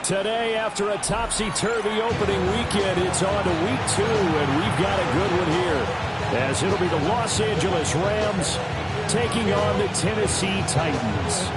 Today, after a topsy-turvy opening weekend, it's on to week 2, and we've got a good one here, as it'll be the Los Angeles Rams taking on the Tennessee Titans.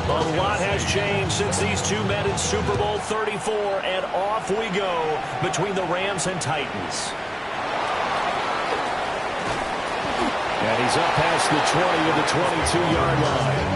A lot has changed since these two met in Super Bowl 34, and off we go between the Rams and Titans. And he's up past the 20 to the 22-yard line.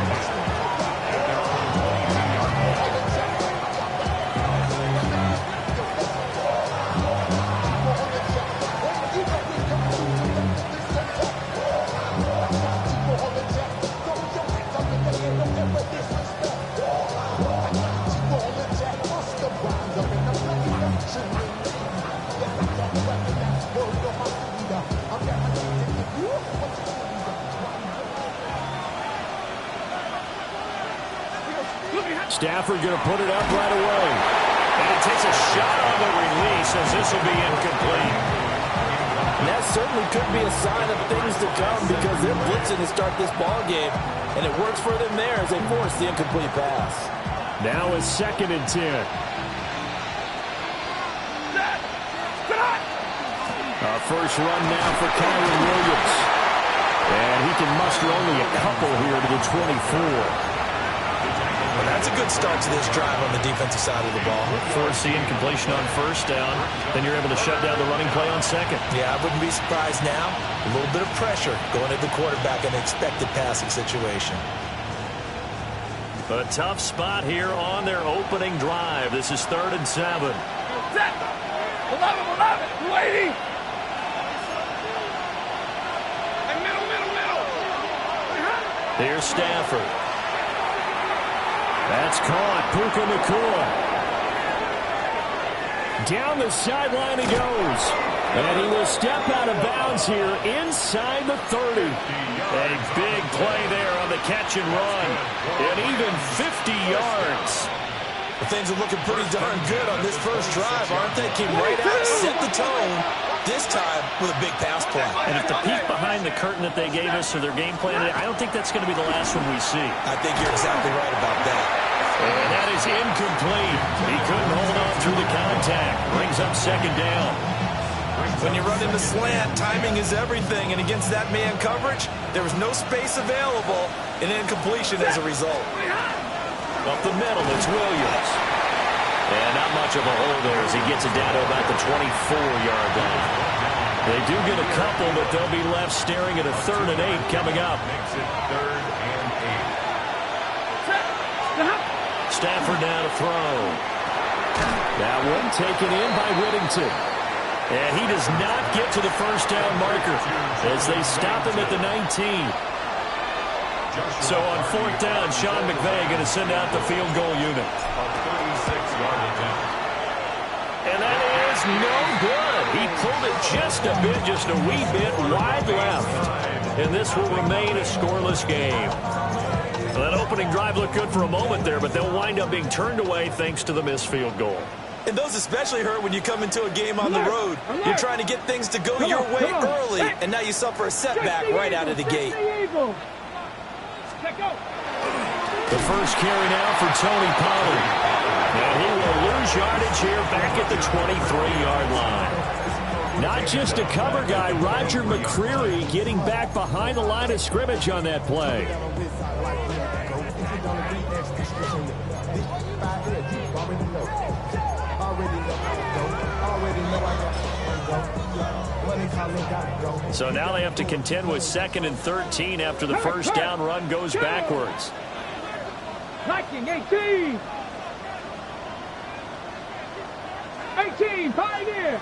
Stafford going to put it up right away. And he takes a shot on the release as this will be incomplete. And that certainly could be a sign of things to come because they're blitzing to start this ball game. And it works for them there as they force the incomplete pass. Now it's 2nd and 10. A first run now for Kyren Williams. And he can muster only a couple here to the 24. Well, that's a good start to this drive on the defensive side of the ball. Force the incompletion on first down. Then you're able to shut down the running play on second. Yeah, I wouldn't be surprised now. A little bit of pressure going at the quarterback in an expected passing situation. A tough spot here on their opening drive. This is 3rd and 7. Set. 11, waiting. And middle. Here's Stafford. That's caught. Puka Nacua. Down the sideline he goes. And he will step out of bounds here inside the 30. A big play there on the catch and run. And even 50 yards. Well, things are looking pretty darn good on this first drive, aren't they? Came right out, set the tone, this time with a big pass play. And if the peek behind the curtain that they gave us or their game plan, I don't think that's going to be the last one we see. I think you're exactly right about that. And that is incomplete. He couldn't hold on through the contact. Brings up 2nd down. When you run in the slant, timing is everything. And against that man coverage, there was no space available, and incompletion as a result. Up the middle, it's Williams. And not much of a hole there as he gets it down to about the 24-yard line. They do get a couple, but they'll be left staring at a 3rd and 8 coming up. Stafford now to throw. That one taken in by Whittington. And he does not get to the first down marker as they stop him at the 19. So on 4th down, Sean McVay going to send out the field goal unit. And that is no good. He pulled it just a wee bit wide left. And this will remain a scoreless game. Well, that opening drive looked good for a moment there, but they'll wind up being turned away thanks to the missed field goal. And those especially hurt when you come into a game on the road. You're trying to get things to go your way early, and now you suffer a setback right out of the gate. The first carry now for Tony Pollard. And he will lose yardage here back at the 23-yard line. Not just a cover guy, Roger McCreary getting back behind the line of scrimmage on that play. So now they have to contend with 2nd and 13 after the first down run goes backwards. Liking 18. 18, Pioneer.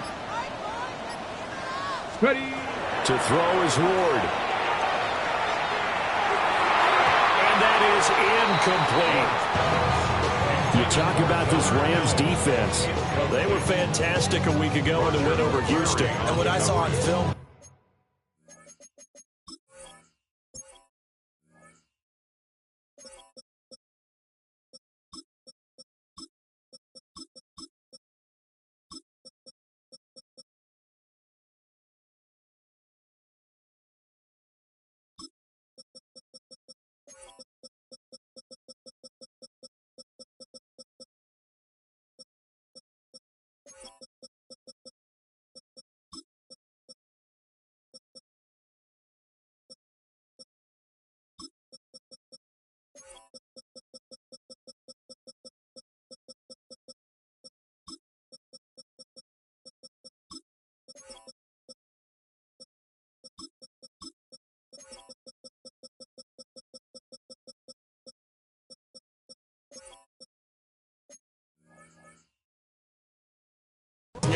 Ready. To throw is Ward. And that is incomplete. You talk about this Rams defense. They were fantastic a week ago in the win over Houston. And what I saw on film,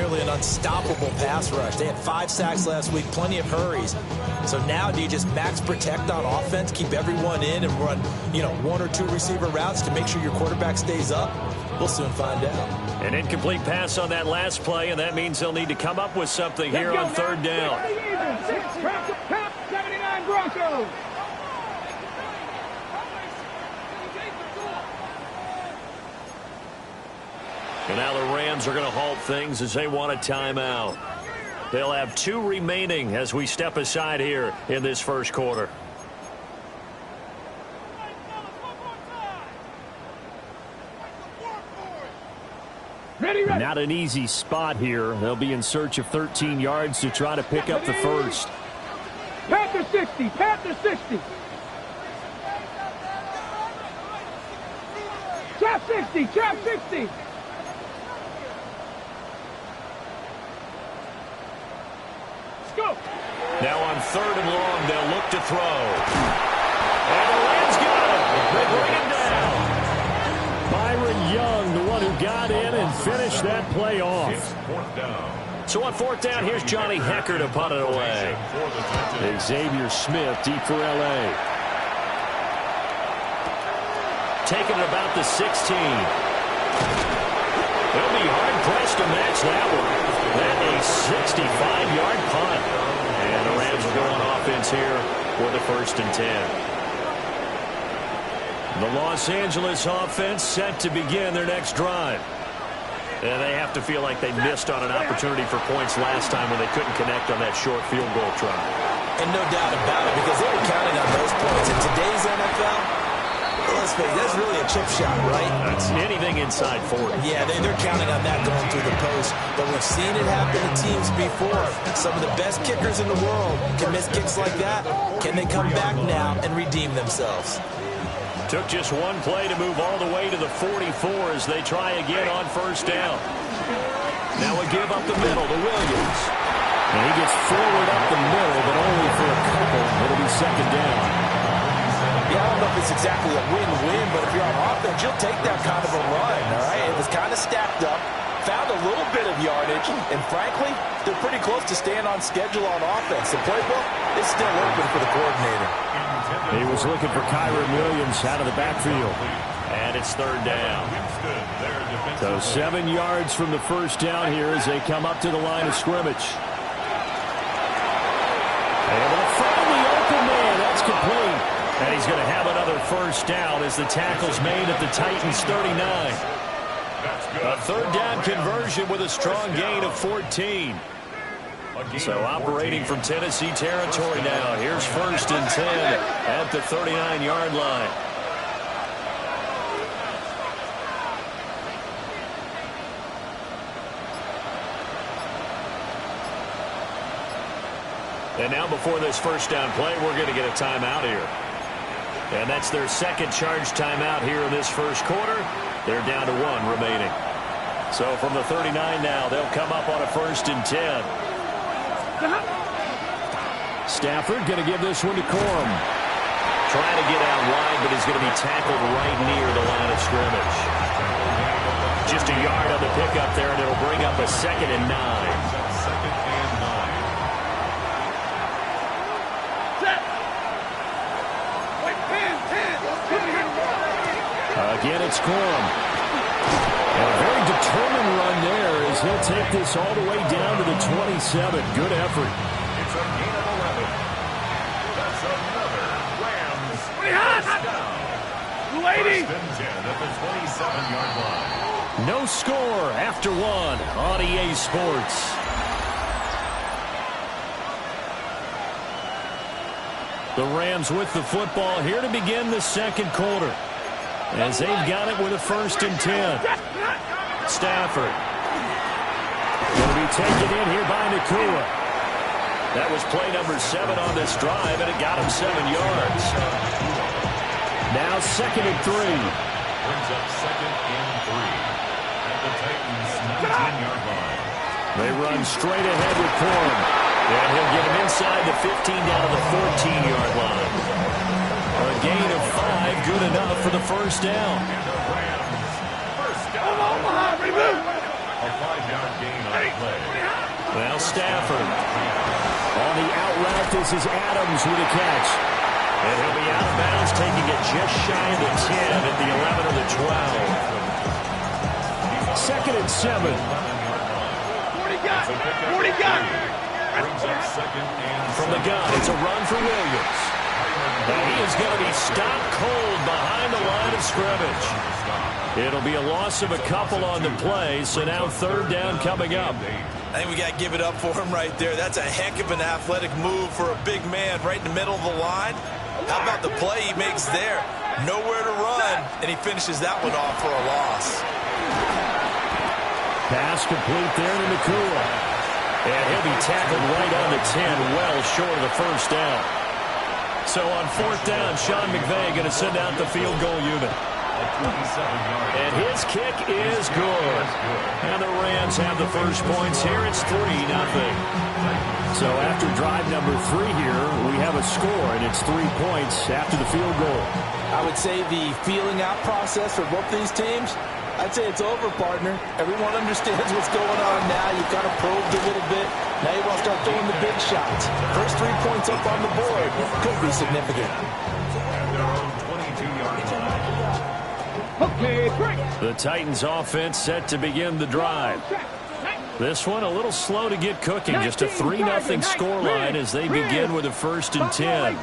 nearly an unstoppable pass rush. They had 5 sacks last week, plenty of hurries. So now do you just max protect on offense, keep everyone in, and run, 1 or 2 receiver routes to make sure your quarterback stays up? We'll soon find out. An incomplete pass on that last play, and that means they'll need to come up with something here on third down. 79 Broncos. And now the Rams are going to halt things as they want a timeout. They'll have 2 remaining as we step aside here in this first quarter. Ready. Not an easy spot here. They'll be in search of 13 yards to try to pick up the first. Panther 60. Panther 60. Trap 60. Trap 60. Go. Now on 3rd and long, they'll look to throw. And the Rams got him. They bring him down. Byron Young, the one who got in and finished that play off. So on 4th down, here's Johnny Hekker to punt it away. Xavier Smith deep for L.A. Taking it about the 16. They'll be hard-pressed to match that one. That a 65-yard punt. And the Rams will go on offense here for the 1st and 10. The Los Angeles offense set to begin their next drive. And they have to feel like they missed on an opportunity for points last time when they couldn't connect on that short field goal try. And no doubt about it, because they were counting on those points. In today's NFL, let's face it, that's really a chip shot, right? That's anything inside 40. Yeah, they're counting on that going through the post. But we've seen it happen to teams before. Some of the best kickers in the world can miss kicks like that. Can they come back now and redeem themselves? Took just one play to move all the way to the 44 as they try again on 1st down. Now a give up the middle to Williams. And he gets forward up the middle, but only for a couple. It'll be 2nd down. Yeah, I don't know if it's exactly a win-win, but if you're on offense, you'll take that kind of a run, all right? It was kind of stacked up, found a little bit of yardage, and frankly, they're pretty close to staying on schedule on offense. The playbook is still open for the coordinator. He was looking for Kyren Williams out of the backfield. And it's 3rd down. So 7 yards from the 1st down here as they come up to the line of scrimmage. Able to find the open man. That's complete. And he's going to have another 1st down as the tackle's made at the Titans' 39. A 3rd down conversion with a strong gain of 14. So operating from Tennessee territory now. Here's 1st and 10 at the 39-yard line. And now before this 1st down play, we're going to get a timeout here. And that's their 2nd charge timeout here in this 1st quarter. They're down to 1 remaining. So from the 39 now, they'll come up on a 1st and 10. Stafford going to give this one to Corum. Trying to get out wide, but he's going to be tackled right near the line of scrimmage. Just a yard on the pickup there, and it'll bring up a 2nd and 9. Again, it's Corum. And a very determined run there as he'll take this all the way down to the 27. Good effort. It's a gain of 11. That's another Rams. Touchdown. 1st and 10 at the 27-yard line. No score after 1 on EA Sports. The Rams with the football here to begin the 2nd quarter. As they've got it with a 1st and 10. Stafford. Going to be taken in here by Nakua. That was play number 7 on this drive, and it got him 7 yards. Now 2nd and 3. Brings up 2nd and 3 at the Titans' 19-yard line. They run straight ahead with Corum. And he'll get him inside the 15 down to the 14-yard line. A gain of 5, good enough for the 1st down. And the Rams, 1st down. Omaha, reboot. On A 5-yard gain on the play. Well, Stafford. On the out route, this is Adams with a catch. And he'll be out of bounds, taking it just shy of the 10 at the 11 or the 12. Second and 7. 40 got. Brings up second and From the gun, it's a run for Williams. And he is going to be stopped cold behind the line of scrimmage. It'll be a loss of a couple on the play, so now third down coming up. I think we got to give it up for him right there. That's a heck of an athletic move for a big man right in the middle of the line. How about the play he makes there? Nowhere to run, and he finishes that one off for a loss. Pass complete there to Nakua. And he'll be tackled right on the 10, well short of the first down. So on fourth down, Sean McVay going to send out the field goal unit. And his kick is good. And the Rams have the first points here. It's 3-0. So after drive number 3 here, we have a score, and it's 3 points after the field goal. I would say the feeling out process for both these teams, I'd say it's over, partner. Everyone understands what's going on now. You've kind of probed a little bit. Now you want to start throwing the big shots. First 3 points up on the board could be significant. At their own 22-yard line. Okay, break. The Titans offense set to begin the drive. This one a little slow to get cooking. Just a 3-0 scoreline as they begin with a 1st and 10.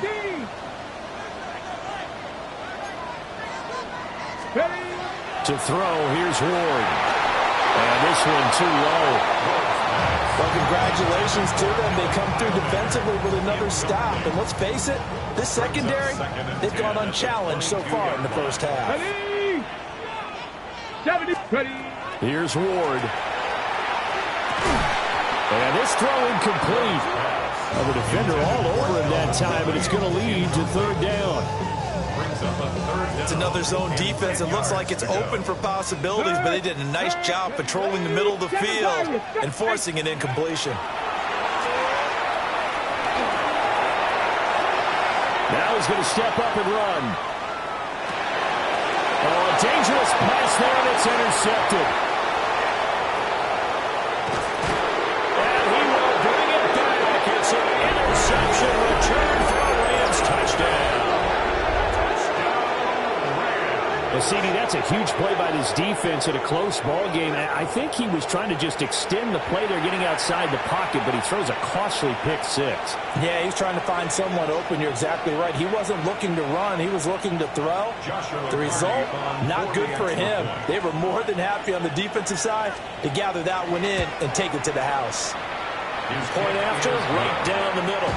To throw, here's Ward. And this one too low. Well, congratulations to them. They come through defensively with another stop. And let's face it, this secondary, they've gone unchallenged so far in the first half. Ready. 70. Ready. Here's Ward. And this throw incomplete. The defender all over him that time, but it's going to lead to third down. It's another zone defense. It looks like it's open for possibilities, but they did a nice job patrolling the middle of the field and forcing an incompletion. Now he's going to step up and run. Oh, a dangerous pass there, and it's intercepted. And he will bring it back. It's an interception return for a Rams touchdown. Well, CD, that's a huge play by this defense in a close ball game. I think he was trying to just extend the play. They're getting outside the pocket, but he throws a costly pick six. Yeah, he's trying to find someone open. You're exactly right. He wasn't looking to run. He was looking to throw. The result, not good for him. They were more than happy on the defensive side to gather that one in and take it to the house. Point after, right down the middle.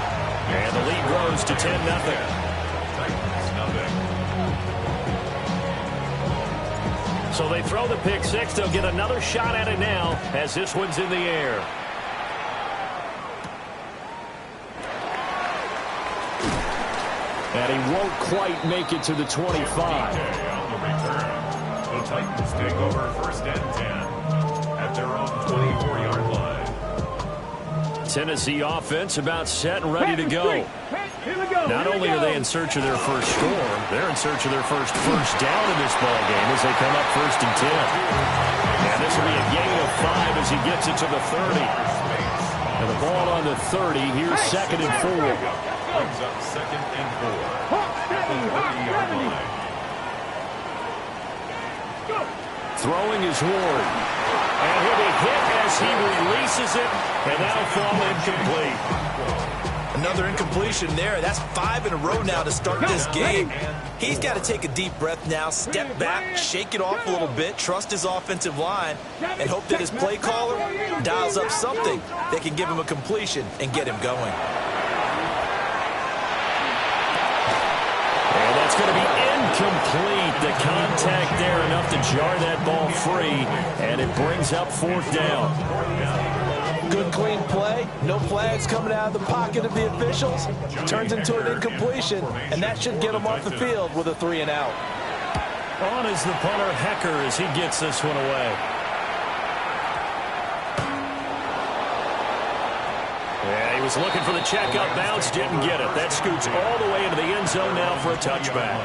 And the lead grows to 10-0. So they throw the pick six. They'll get another shot at it now as this one's in the air. And he won't quite make it to the 25. On the return, the Titans take over 1st and 10 at their own 24-yard line. Tennessee offense about set and ready to go. Not only are they in search of their first score, they're in search of their first down in this ball game as they come up 1st and 10. And this will be a gain of 5 as he gets it to the 30. And the ball on the 30. Here's 2nd and 4. Brings up 2nd and 4 at the 30-yard line. Throwing is Ward. And he'll be hit as he releases it, and that'll fall incomplete. Another incompletion there. That's 5 in a row now to start this game. He's got to take a deep breath now, step back, shake it off a little bit, trust his offensive line, and hope that his play caller dials up something that can give him a completion and get him going. And that's going to be incomplete. The contact there enough to jar that ball free, and it brings up 4th down. Good, clean play. No flags coming out of the pocket of the officials. Turns into an incompletion, and that should get him off the field with a 3 and out. On is the punter, Hecker, as he gets this one away. Yeah, he was looking for the checkup bounce, didn't get it. That scoots all the way into the end zone now for a touchback.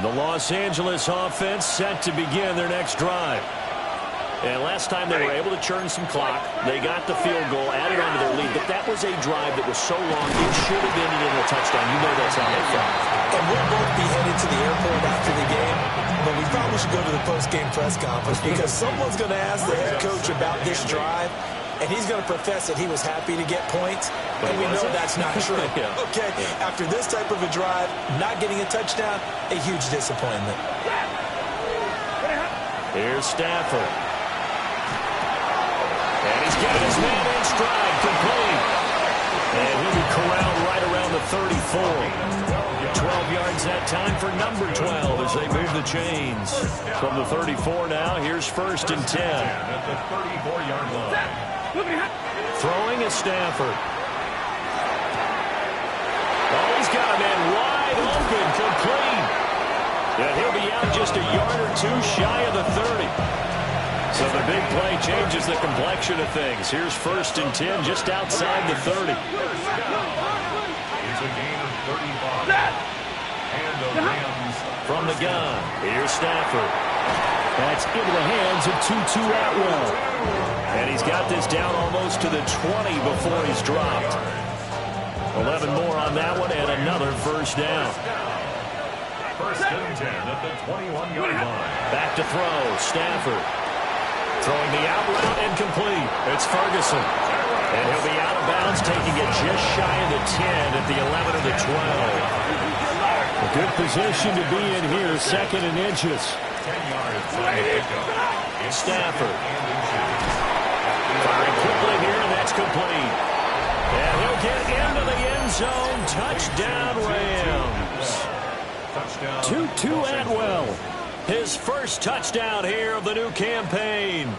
The Los Angeles offense set to begin their next drive. And last time they were able to churn some clock. They got the field goal, added on to their lead. But that was a drive that was so long, it should have ended in a touchdown. You know that's how they felt. And we'll both be headed to the airport after the game. But we probably should go to the post-game press conference because someone's going to ask the head coach about this drive. And he's going to profess that he was happy to get points. And we know that's not true. Okay, after this type of a drive, not getting a touchdown, a huge disappointment. Here's Stafford. And he's got his man in stride, complete. And he'll be corralled right around the 34. 12 yards that time for number 12 as they move the chains. From the 34 now, here's 1st and 10. At the 34-yard line. Throwing is Stafford. Oh, he's got a man wide open, complete. And he'll be out just a yard or two shy of the 30. So the big play changes the complexion of things. Here's 1st and 10 just outside the 30. It's a gain of 35. And the Rams. From the gun, here's Stafford. That's into the hands of Tutu Atwell. And he's got this down almost to the 20 before he's dropped. 11 more on that one and another 1st down. 1st and 10 at the 21-yard line. Back to throw, Stafford. Throwing the out route and complete. It's Ferguson. And he'll be out of bounds, taking it just shy of the 10 at the 11 of the 12. A good position to be in here, 2nd and inches. 10 yards on the pickup. Stafford. Firing quickly here, and that's complete. And he'll get into the end zone. Touchdown, Rams. Tutu Atwell. His first touchdown here of the new campaign.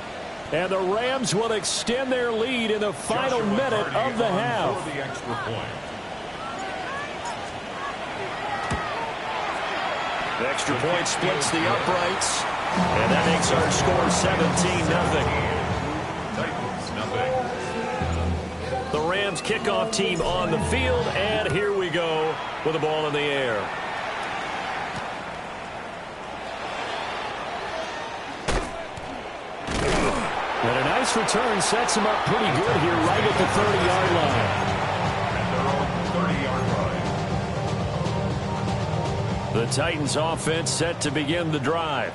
And the Rams will extend their lead in the final minute of the half. For the extra point. The extra point splits the uprights. And that makes our score 17-0. Titans, nothing. The Rams kickoff team on the field. And here we go with the ball in the air. And a nice return sets him up pretty good here right at the 30-yard line. And they're on 30-yard line. The Titans offense set to begin the drive.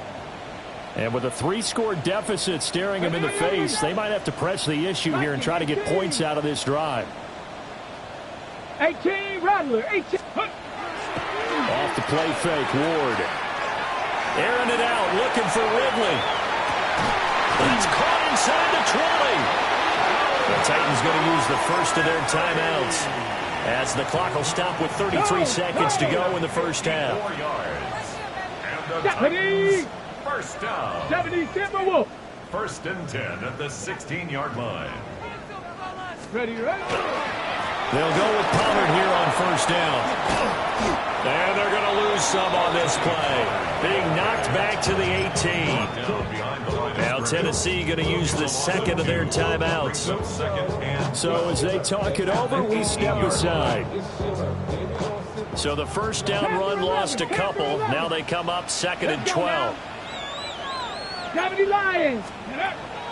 And with a 3-score deficit staring them in the face, they might have to press the issue here and try to get points out of this drive. 18, Rattler, 18. Off the play fake, Ward. Airing it out, looking for Ridley. It's caught inside the 20. The Titans going to use the first of their timeouts as the clock will stop with 33 seconds to go in the first half. 4 yards. And the Titans, first down. 70, Timberwolf. 1st and 10 at the 16-yard line. Ready, ready. They'll go with Pollard here on 1st down. And they're going to lose some on this play. Being knocked back to the 18. Now Tennessee going to use the second of their timeouts. So as they talk it over, we step aside. So the first down run lost a couple. Now they come up 2nd and 12. 70 Lions.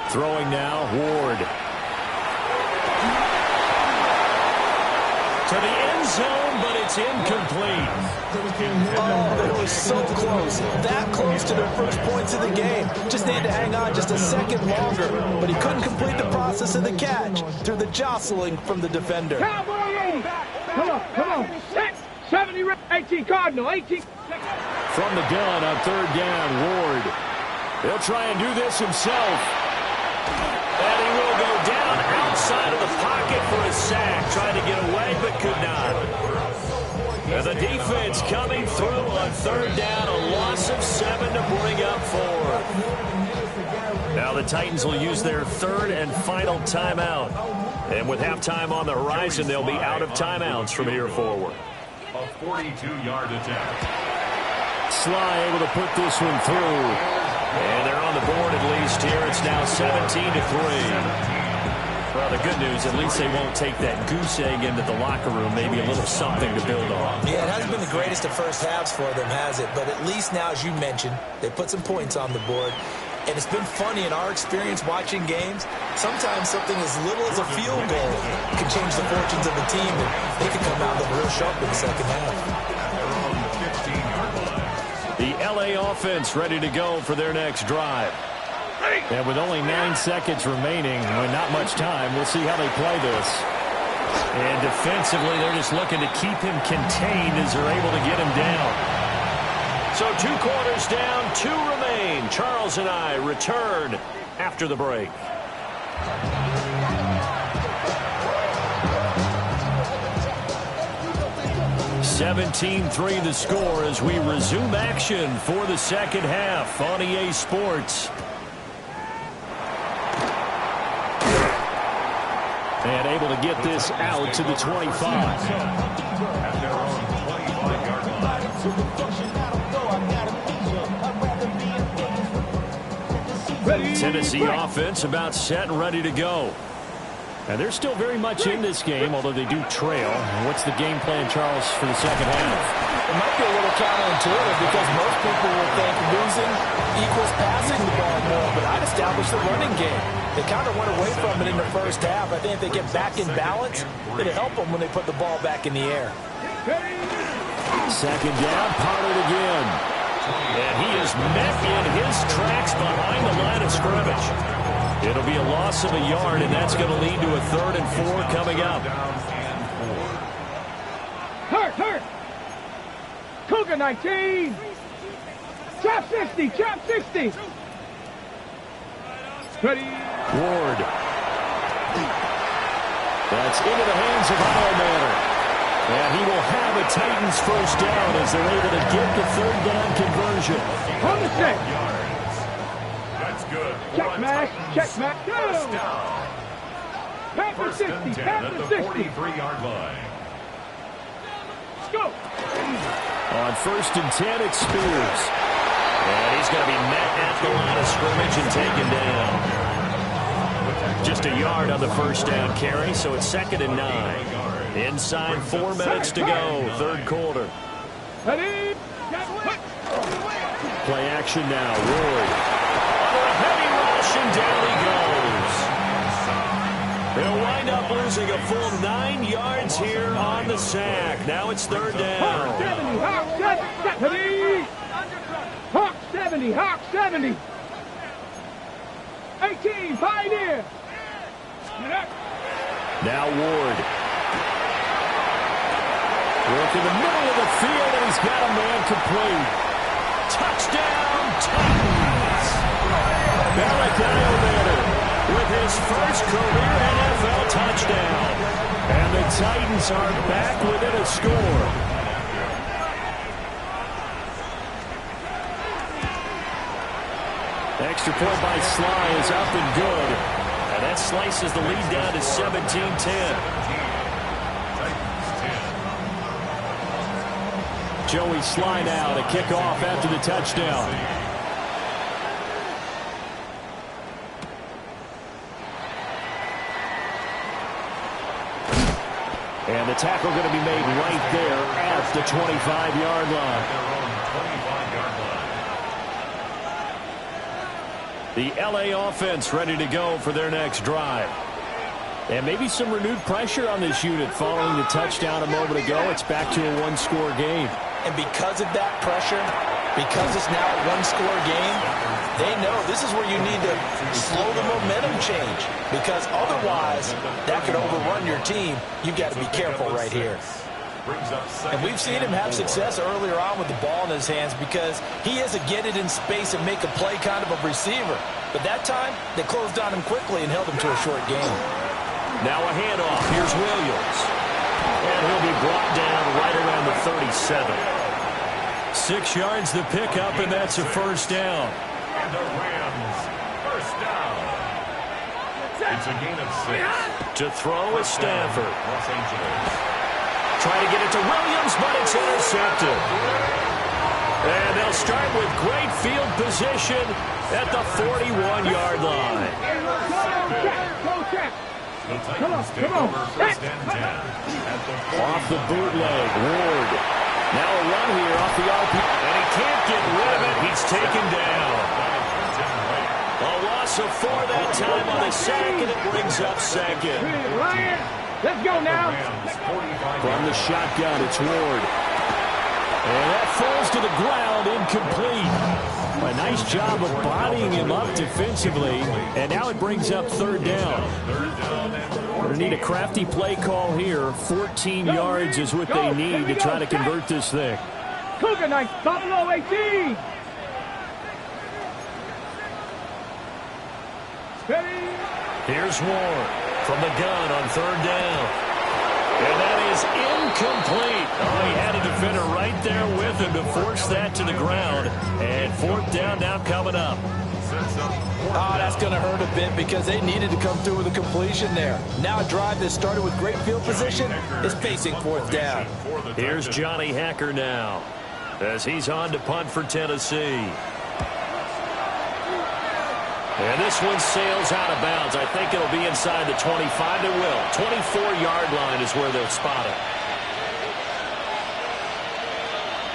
Throwing now, Ward. To the end zone, but it's incomplete. Oh, they were so close. That close to their first points of the game. Just needed to hang on just a second longer. But he couldn't complete the process of the catch through the jostling from the defender. Cowboy! Come on, come on. 70, 18, Cardinal, 18. From the gun on 3rd down, Ward. He'll try and do this himself. And he will go down outside of the pocket for a sack. Trying to get away, but could not. And the defense coming through on 3rd down. A loss of 7 to bring up 4. Now the Titans will use their 3rd and final timeout. And with halftime on the horizon, they'll be out of timeouts from here forward. A 42-yard attempt. Sly able to put this one through. And they're on the board at least here. It's now 17-3. Well, the good news, at least they won't take that goose egg into the locker room. Maybe a little something to build on. Yeah, it hasn't been the greatest of first halves for them, has it? But at least now, as you mentioned, they put some points on the board. And it's been funny in our experience watching games. Sometimes something as little as a field goal can change the fortunes of a team, and they can come out looking real sharp in the second half. The LA offense ready to go for their next drive. And with only 9 seconds remaining, with not much time, we'll see how they play this. And defensively, they're just looking to keep him contained as they're able to get him down. So 2 quarters down, 2 remain. Charles and I return after the break. (17-3) the score as we resume action for the second half on EA Sports. And able to get this out to the 25. Tennessee offense about set and ready to go. And they're still very much in this game, although they do trail. What's the game plan, Charles, for the second half? It might be a little counterintuitive because most people will think losing equals passing the ball more, but I'd establish the running game. They kind of went away from it in the first half. I think if they get back in balance, it'll help them when they put the ball back in the air. Second down, Pollard again. And he is met in his tracks behind the line of scrimmage. It'll be a loss of a yard, and that's going to lead to a 3rd and 4 coming up. Hurt. Cougar 19. Chop 60. Ready. Ward. That's into the hands of Manor. And he will have a Titans first down as they're able to get the 3rd down conversion. On the set. That's good. Check match. Go. Pass for 60. At the 43-yard line. Let's go. On 1st and 10, it's Spears. And he's going to be met at the line of scrimmage and taken down. Just a yard on the first down carry, so it's 2nd and 9. Inside 4 minutes to go, 3rd quarter. Ready. Play action now, Ward. Under a heavy rush, and down he goes. They'll wind up losing a full 9 yards here on the sack. Now it's 3rd down. Hawk 70. 18, Pioneer. Now Ward. Work in the middle of the field, and he's got a man complete. Touchdown, Titans! Malachi Manor with his first career NFL touchdown. And the Titans are back within a score. Extra point by Sly is up and good. And that slices the lead down to 17-10. Joey Sly now to kick off after the touchdown. And the tackle going to be made right there at the 25-yard line. The LA offense ready to go for their next drive. And maybe some renewed pressure on this unit following the touchdown a moment ago. It's back to a 1-score game. And because of that pressure, because it's now a 1-score game, they know this is where you need to slow the momentum change. Because otherwise, that could overrun your team. You've got to be careful right here. And we've seen him have success earlier on with the ball in his hands because he is a get it in space and make a play kind of a receiver. But that time, they closed on him quickly and held him to a short game. Now a handoff. Here's Williams. And he'll be brought down right around the 37. 6 yards the pickup, and that's a first down. And the Rams, first down. It's a gain of 6. To throw is Stafford. Los Angeles. Trying to get it to Williams, but it's intercepted. And they'll start with great field position at the 41-yard line. The Titans take over first and 10. Off the bootleg, Ward. Now a run here off the RP. And he can't get rid of it. He's taken down. loss of 4 that time on the sack, and it brings up second. Ryan, let's go now. From the shotgun, it's Ward. And that falls to the ground, incomplete. A nice job of bodying him up defensively, and now it brings up 3rd down. Going to need a crafty play call here. 14 yards is what they need to try to convert this thing. Cougar Knights, Buffalo 18. Here's Ward from the gun on 3rd down. And that is incomplete. Oh, he had a defender right there with him to force that to the ground. And 4th down now coming up. Oh, that's going to hurt a bit because they needed to come through with a completion there. Now a drive that started with great field position is facing 4th down. Here's Johnny Hekker now as he's on to punt for Tennessee. And this one sails out of bounds. I think it'll be inside the 25. It will. 24-yard line is where they'll spot it.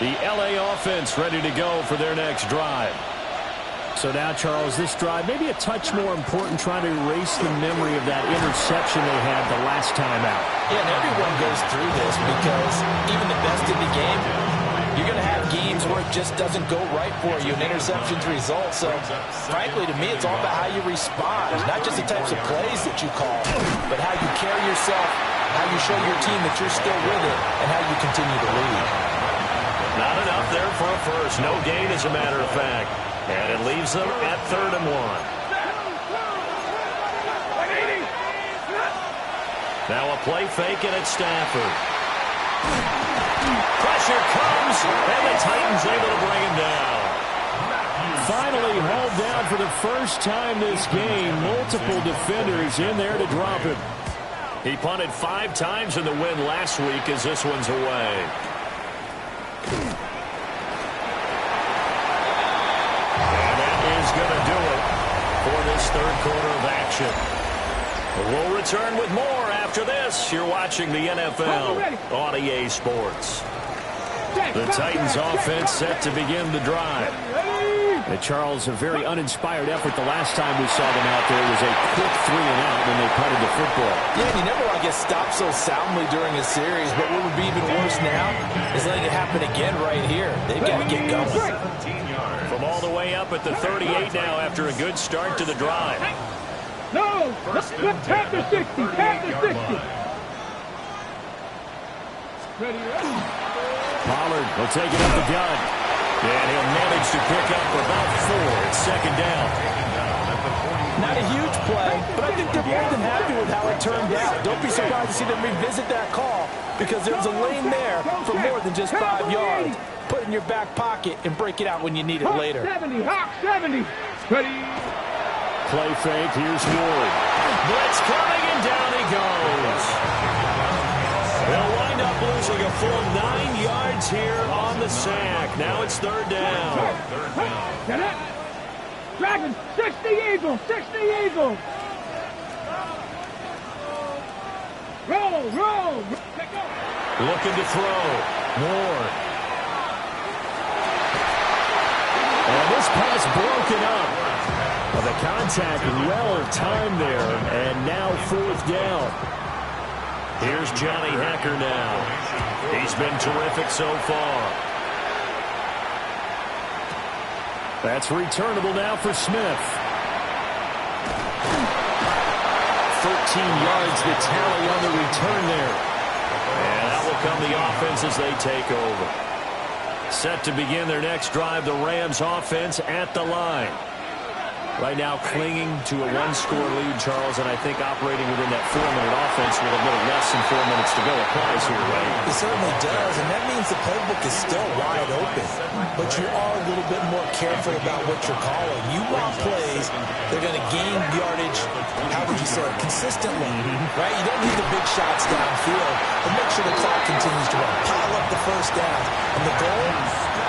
The L.A. offense ready to go for their next drive. So now, Charles, this drive maybe a touch more important, trying to erase the memory of that interception they had the last time out. Yeah, and everyone goes through this because even the best in the game, you're going to have games where it just doesn't go right for you, and interceptions result. So, frankly, to me, it's all about how you respond, not just the types of plays that you call, but how you carry yourself, how you show your team that you're still with it, and how you continue to lead. Not enough there for a first. No gain, as a matter of fact. And it leaves them at 3rd and 1. Now a play fake, and it's Stafford. Pressure comes, and the Titans able to bring him down. Finally hauled down for the first time this game. Multiple defenders in there to drop him. He punted 5 times in the win last week as this one's away. And that is going to do it for this 3rd quarter of action. We'll return with more after this. You're watching the NFL on EA Sports. The Titans offense set to begin the drive. And Charles, a very uninspired effort the last time we saw them out there. It was a quick 3 and out when they punted the football. Yeah, and you never want to get stopped so soundly during a series, but what would be even worse now is letting it happen again right here. They've got to get going. From all the way up at the 38 now after a good start to the drive. No, tap the 60, tap the 60. Pollard will take it up the gun. And he'll manage to pick up about 4. It's 2nd down. Not a huge play, but I think they're more than happy with how it turned out. Don't be surprised to see them revisit that call because there's a lane there for more than just 5 yards. Put it in your back pocket and break it out when you need it later. 70, Hawk 70. Ready. Play fake. Here's Ward. Blitz coming, and down he goes. They'll wind up losing a full 9 yards here on the sack. Now it's 3rd down. Get it. Dragon, 60 Eagles, 60 Eagles. Roll. Looking to throw. Ward. And this pass broken up. Well, the contact well timed there, and now 4th down. Here's Johnny Hekker now. He's been terrific so far. That's returnable now for Smith. 13 yards the tally on the return there. And that will come the offense as they take over. Set to begin their next drive, the Rams offense at the line. Right now clinging to a 1-score lead, Charles, and I think operating within that 4-minute offense with a little less than 4 minutes to go applies here, right? It certainly does, and that means the playbook is still wide open. But you are a little bit more careful about what you're calling. You want plays, they're going to gain yardage, how would you say it, consistently, right? You don't need the big shots downfield, but make sure the clock continues to run. Pile up the first down. And the goal,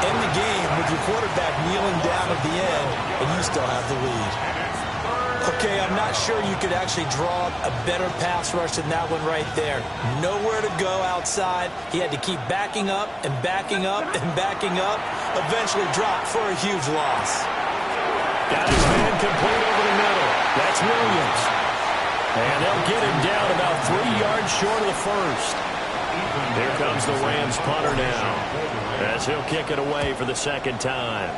end the game with your quarterback kneeling down at the end, and you still have the lead. Okay, I'm not sure you could actually draw a better pass rush than that one right there. Nowhere to go outside. He had to keep backing up and backing up and backing up. Eventually dropped for a huge loss. Got his man complete over the middle. That's Williams. And they'll get him down about 3 yards short of the first. Here comes the Rams punter now, as he'll kick it away for the second time.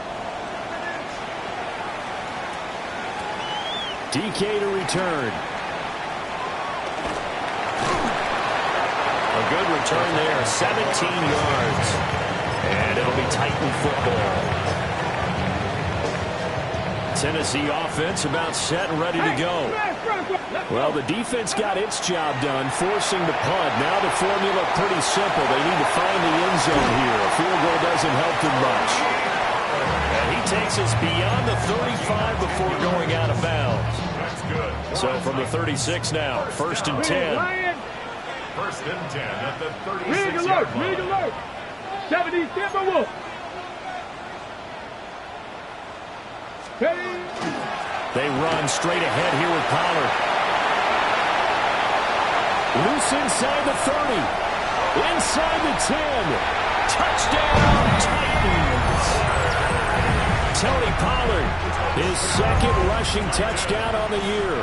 DK to return. A good return there, 17 yards. And it'll be Titan football. Tennessee offense about set and ready to go. Well, the defense got its job done, forcing the punt. Now the formula pretty simple. They need to find the end zone here. A field goal doesn't help them much. And he takes us beyond the 35 before going out of bounds. That's good. So from the 36 now, 1st and 10. 1st and 10 at the 36-yard line. League alert. 70 Timberwolves. They run straight ahead here with Pollard. Loose inside the 30. Inside the 10. Touchdown, Titans. Tony Pollard, his 2nd rushing touchdown on the year.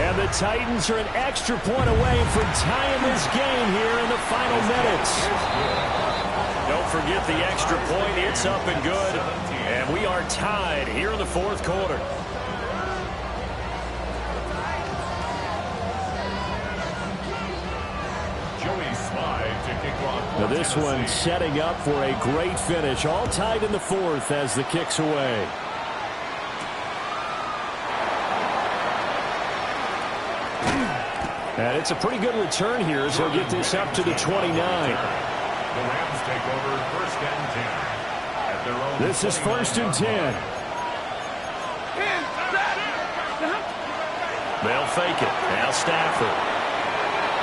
And the Titans are an extra point away from tying this game here in the final minutes. Don't forget the extra point. It's up and good. And we are tied here in the 4th quarter. Now this one setting up for a great finish. All tied in the 4th as the kick's away. And it's a pretty good return here, so he'll get this up to the 29. The Rams take over 1st and 10. At their own This is 1st and 10. They'll fake it. Now Stafford.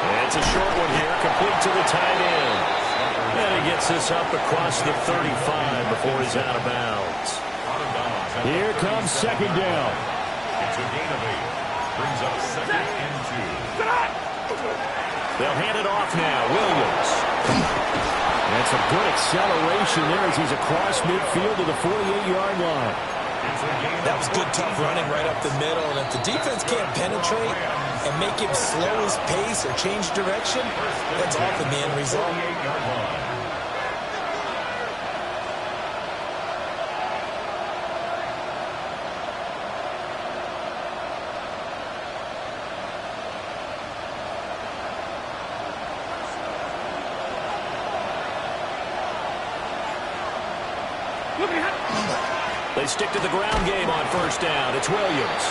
And it's a short one here, complete to the tight end. And he gets this up across the 35 before he's out of bounds. Here comes 2nd down. It's a gain of 8. Brings up 2nd and 2. They'll hand it off now. Williams. That's a good acceleration there as he's across midfield to the 48-yard line. That was good, tough running right up the middle. And if the defense can't penetrate and make him slow his pace or change direction, that's often the end result. They stick to the ground game on 1st down. It's Williams.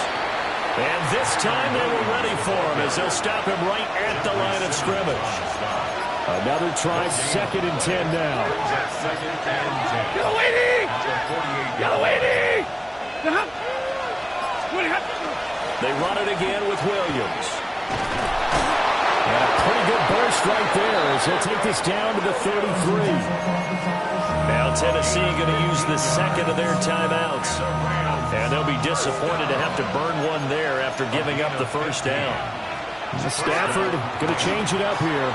And this time they were ready for him as they'll stop him right at the line of scrimmage. Another try, 2nd and 10 now. Yellow 80! They run it again with Williams. And a pretty good burst right there as they'll take this down to the 33. Now Tennessee going to use the 2nd of their timeouts. And they'll be disappointed to have to burn one there after giving up the 1st down. Stafford going to change it up here.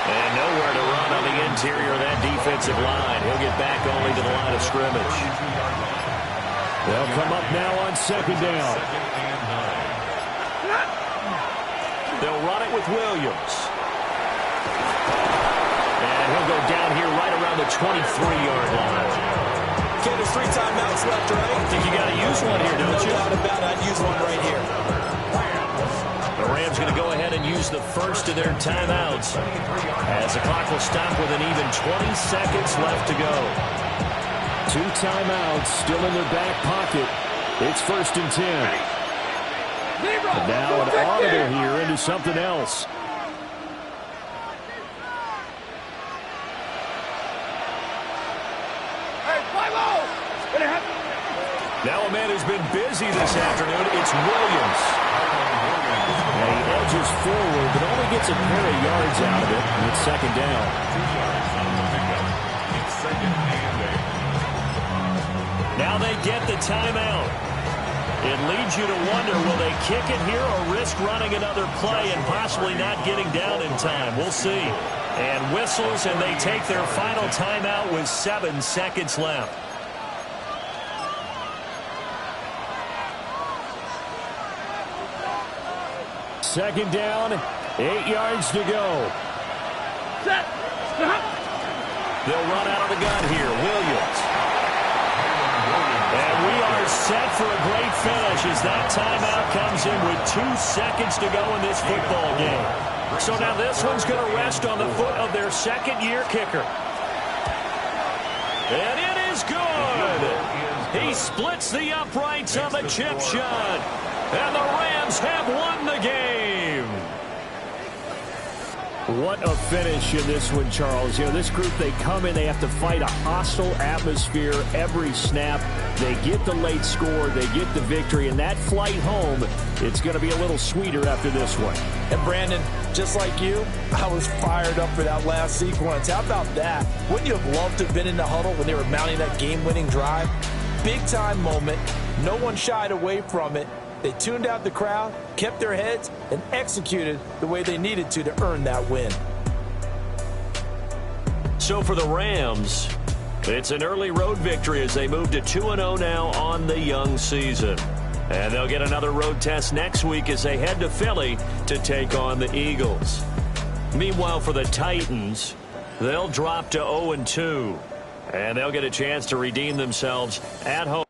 And nowhere to run on the interior of that defensive line. He'll get back only to the line of scrimmage. They'll come up now on 2nd down. They'll run it with Williams. And he'll go down here right around the 23-yard line. Okay, there's 3 timeouts left, right? I think you got to use one here, don't you? No doubt about it. I'd use one right here. The Rams going to go ahead and use the 1st of their timeouts as the clock will stop with an even 20 seconds left to go. 2 timeouts still in their back pocket. It's 1st and 10. And now an audible here into something else. Now a man who's been busy this afternoon, it's Williams. And he edges forward, but only gets a pair of yards out of it, and it's 2nd down. Now they get the timeout. It leads you to wonder, will they kick it here or risk running another play and possibly not getting down in time? We'll see. And whistles, and they take their final timeout with 7 seconds left. Second down, 8 yards to go. Set. Stop. They'll run out of the gun here. Williams. And we are set for a great finish as that timeout comes in with 2 seconds to go in this football game. So now this one's going to rest on the foot of their second-year kicker. And it is good. He splits the uprights on the chip shot. And the Rams have won the game. What a finish in this one, Charles. You know, this group, they come in, they have to fight a hostile atmosphere every snap. They get the late score, they get the victory, and that flight home, it's going to be a little sweeter after this one. And Brandon, just like you, I was fired up for that last sequence. How about that? Wouldn't you have loved to have been in the huddle when they were mounting that game-winning drive? Big-time moment. No one shied away from it. They tuned out the crowd, kept their heads, and executed the way they needed to earn that win. So for the Rams, it's an early road victory as they move to 2-0 now on the young season. And they'll get another road test next week as they head to Philly to take on the Eagles. Meanwhile, for the Titans, they'll drop to 0-2. And they'll get a chance to redeem themselves at home.